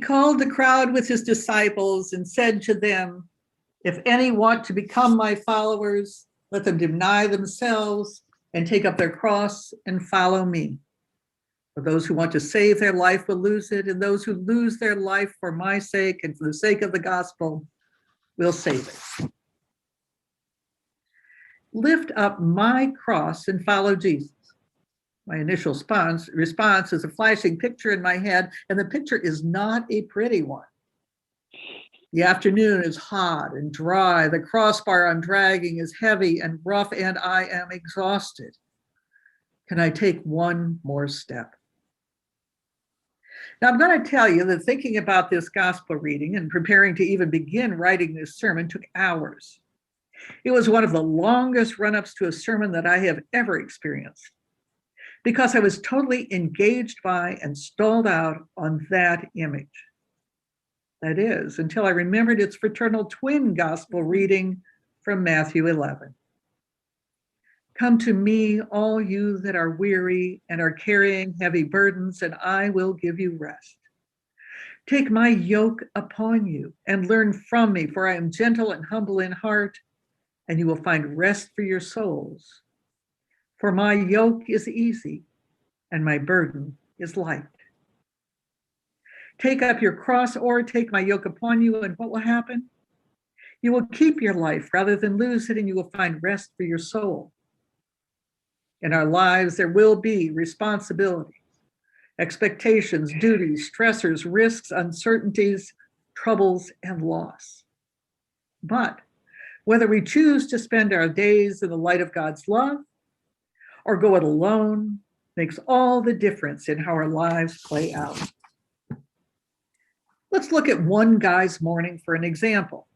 called the crowd with his disciples and said to them, "If any want to become my followers, let them deny themselves and take up their cross and follow me. For those who want to save their life will lose it, and those who lose their life for my sake and for the sake of the gospel will save it." Lift up my cross and follow Jesus. My initial response is a flashing picture in my head, and the picture is not a pretty one. The afternoon is hot and dry. The crossbar I'm dragging is heavy and rough, and I am exhausted. Can I take one more step? Now, I'm going to tell you that thinking about this gospel reading and preparing to even begin writing this sermon took hours. It was one of the longest run-ups to a sermon that I have ever experienced, because I was totally engaged by and stalled out on that image. That is, until I remembered its fraternal twin gospel reading from Matthew 11. "Come to me, all you that are weary and are carrying heavy burdens, and I will give you rest. Take my yoke upon you and learn from me, for I am gentle and humble in heart, and you will find rest for your souls. For my yoke is easy and my burden is light." Take up your cross or take my yoke upon you, and what will happen? You will keep your life rather than lose it, and you will find rest for your soul. In our lives, there will be responsibilities, expectations, duties, stressors, risks, uncertainties, troubles, and loss. But whether we choose to spend our days in the light of God's love or go it alone makes all the difference in how our lives play out. Let's look at one guy's morning for an example.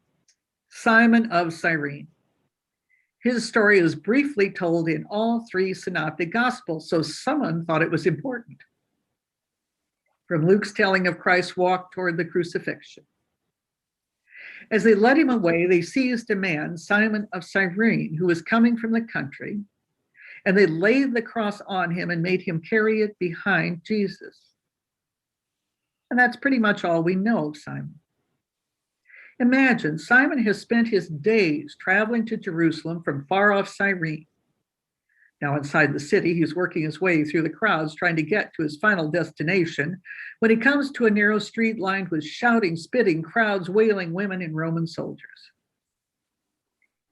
Simon of Cyrene. His story is briefly told in all three synoptic gospels, so someone thought it was important. From Luke's telling of Christ's walk toward the crucifixion. As they led him away, they seized a man, Simon of Cyrene, who was coming from the country, and they laid the cross on him and made him carry it behind Jesus. And that's pretty much all we know of Simon. Imagine, Simon has spent his days traveling to Jerusalem from far off Cyrene. Now inside the city, he's working his way through the crowds trying to get to his final destination when he comes to a narrow street lined with shouting, spitting crowds, wailing women and Roman soldiers.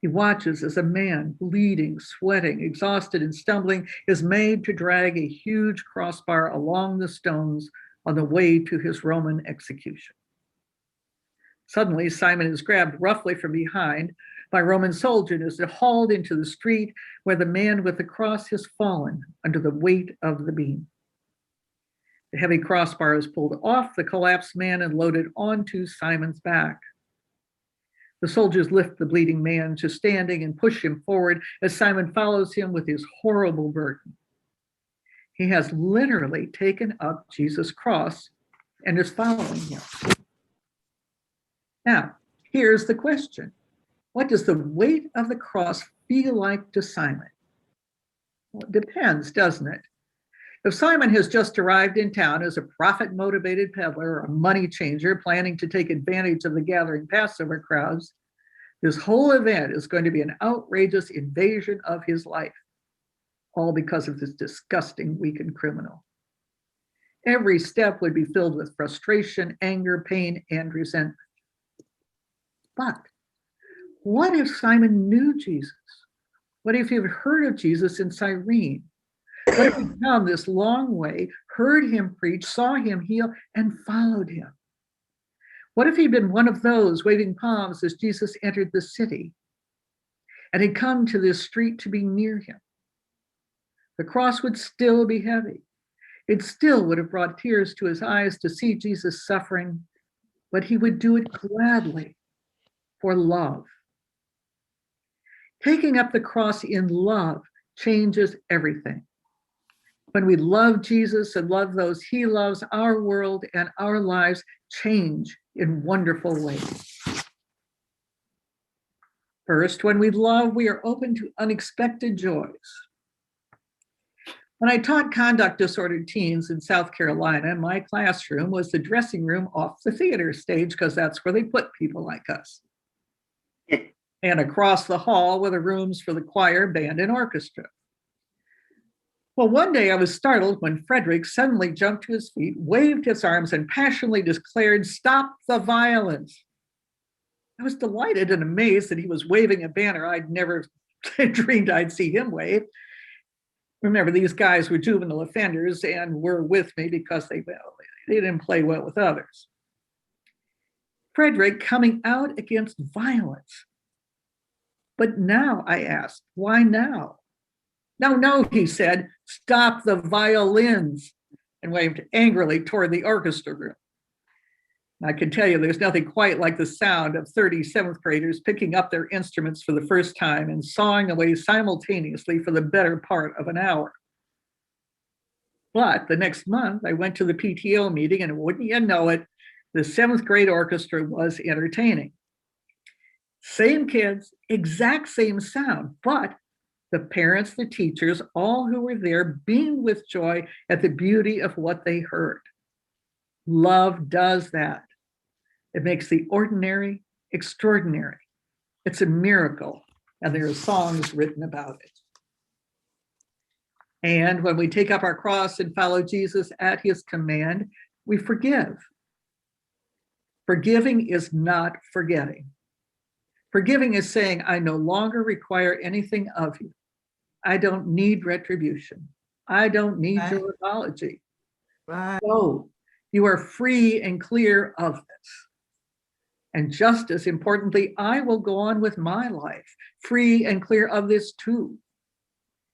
He watches as a man, bleeding, sweating, exhausted and stumbling, is made to drag a huge crossbar along the stones on the way to his Roman execution. Suddenly, Simon is grabbed roughly from behind by Roman soldiers and is hauled into the street where the man with the cross has fallen under the weight of the beam. The heavy crossbar is pulled off the collapsed man and loaded onto Simon's back. The soldiers lift the bleeding man to standing and push him forward as Simon follows him with his horrible burden. He has literally taken up Jesus' cross and is following him. Now, here's the question. What does the weight of the cross feel like to Simon? Well, it depends, doesn't it? If Simon has just arrived in town as a profit-motivated peddler or a money changer planning to take advantage of the gathering Passover crowds, this whole event is going to be an outrageous invasion of his life, all because of this disgusting, weakened criminal. Every step would be filled with frustration, anger, pain, and resentment. But what if Simon knew Jesus? What if he had heard of Jesus in Cyrene? What if he come this long way, heard him preach, saw him heal, and followed him? What if he'd been one of those waving palms as Jesus entered the city and had come to this street to be near him? The cross would still be heavy. It still would have brought tears to his eyes to see Jesus suffering, but he would do it gladly for love. Taking up the cross in love changes everything. When we love Jesus and love those he loves, our world and our lives change in wonderful ways. First, when we love, we are open to unexpected joys. When I taught conduct disordered teens in South Carolina, my classroom was the dressing room off the theater stage because that's where they put people like us. And across the hall were the rooms for the choir, band, and orchestra. Well, one day I was startled when Frederick suddenly jumped to his feet, waved his arms, and passionately declared, "Stop the violence." I was delighted and amazed that he was waving a banner I'd never dreamed I'd see him wave. Remember, these guys were juvenile offenders and were with me because they didn't play well with others. Frederick coming out against violence. But now, I asked, why now? No, he said, "Stop the violins," and waved angrily toward the orchestra room. I can tell you there's nothing quite like the sound of 30 seventh graders picking up their instruments for the first time and sawing away simultaneously for the better part of an hour. But the next month, I went to the PTO meeting, and wouldn't you know it, the seventh grade orchestra was entertaining. Same kids, exact same sound, but the parents, the teachers, all who were there beamed with joy at the beauty of what they heard. Love does that. It makes the ordinary extraordinary. It's a miracle, and there are songs written about it. And when we take up our cross and follow Jesus at his command, we forgive. Forgiving is not forgetting. Forgiving is saying, I no longer require anything of you. I don't need retribution. I don't need your apology. No, you are free and clear of this. And just as importantly, I will go on with my life, free and clear of this too.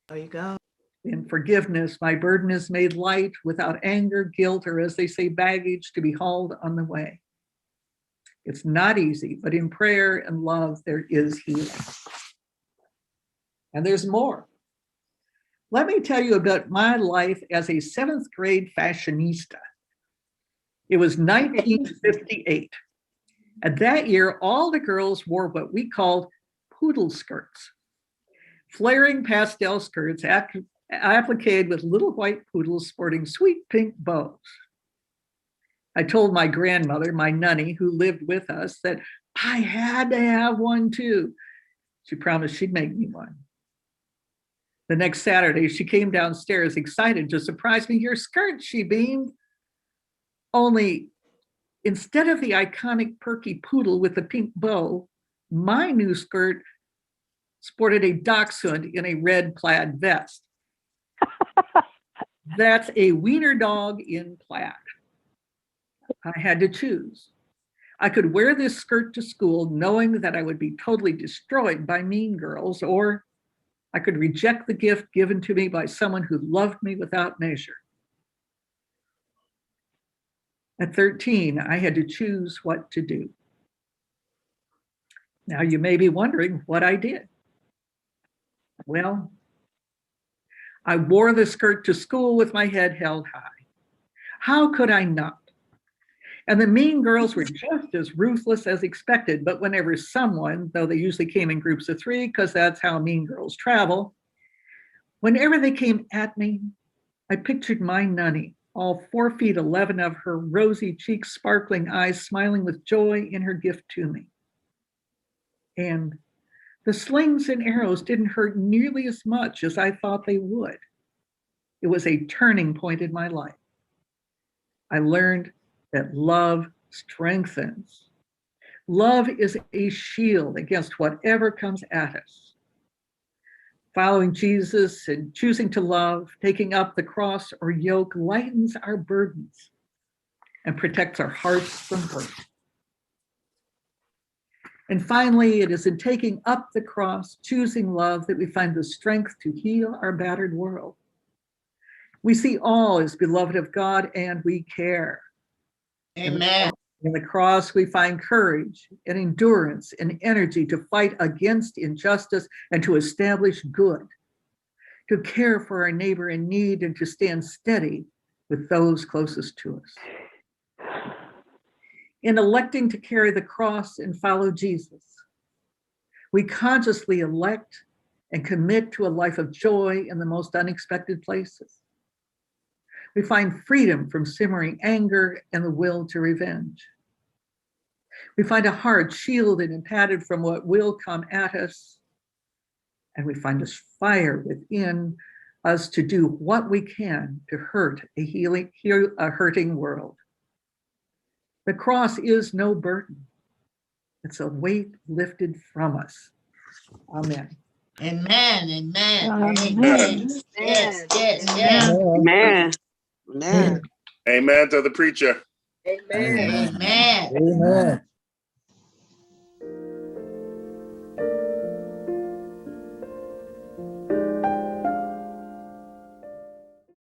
There you go. In forgiveness, my burden is made light without anger, guilt, or as they say, baggage to be hauled on the way. It's not easy, but in prayer and love, there is healing. And there's more. Let me tell you about my life as a seventh grade fashionista. It was 1958. And that year, all the girls wore what we called poodle skirts, flaring pastel skirts appliqued with little white poodles sporting sweet pink bows. I told my grandmother, my nunny, who lived with us, that I had to have one too. She promised she'd make me one. The next Saturday, she came downstairs excited to surprise me. "Your skirt," she beamed. Only instead of the iconic perky poodle with the pink bow, my new skirt sported a dachshund in a red plaid vest. That's a wiener dog in plaid. I had to choose. I could wear this skirt to school knowing that I would be totally destroyed by mean girls, or I could reject the gift given to me by someone who loved me without measure. At 13, I had to choose what to do. Now you may be wondering what I did. Well, I wore the skirt to school with my head held high. How could I not? And the mean girls were just as ruthless as expected, but whenever someone, though they usually came in groups of 3, because that's how mean girls travel, whenever they came at me, I pictured my nunny, all 4'11" of her, rosy cheeks, sparkling eyes, smiling with joy in her gift to me. And the slings and arrows didn't hurt nearly as much as I thought they would. It was a turning point in my life. I learned that love strengthens. Love is a shield against whatever comes at us. Following Jesus and choosing to love, taking up the cross or yoke lightens our burdens and protects our hearts from hurt. And finally, it is in taking up the cross, choosing love, that we find the strength to heal our battered world. We see all as beloved of God and we care. Amen. In the cross, we find courage and endurance and energy to fight against injustice and to establish good, to care for our neighbor in need, and to stand steady with those closest to us. In electing to carry the cross and follow Jesus, we consciously elect and commit to a life of joy in the most unexpected places. We find freedom from simmering anger and the will to revenge. We find a heart shielded and padded from what will come at us. And we find a fire within us to do what we can to hurt a hurting world. The cross is no burden. It's a weight lifted from us. Amen. Amen. Amen. Amen. Yes, yes, yes. Amen. Amen. Amen to the preacher. Amen. Amen.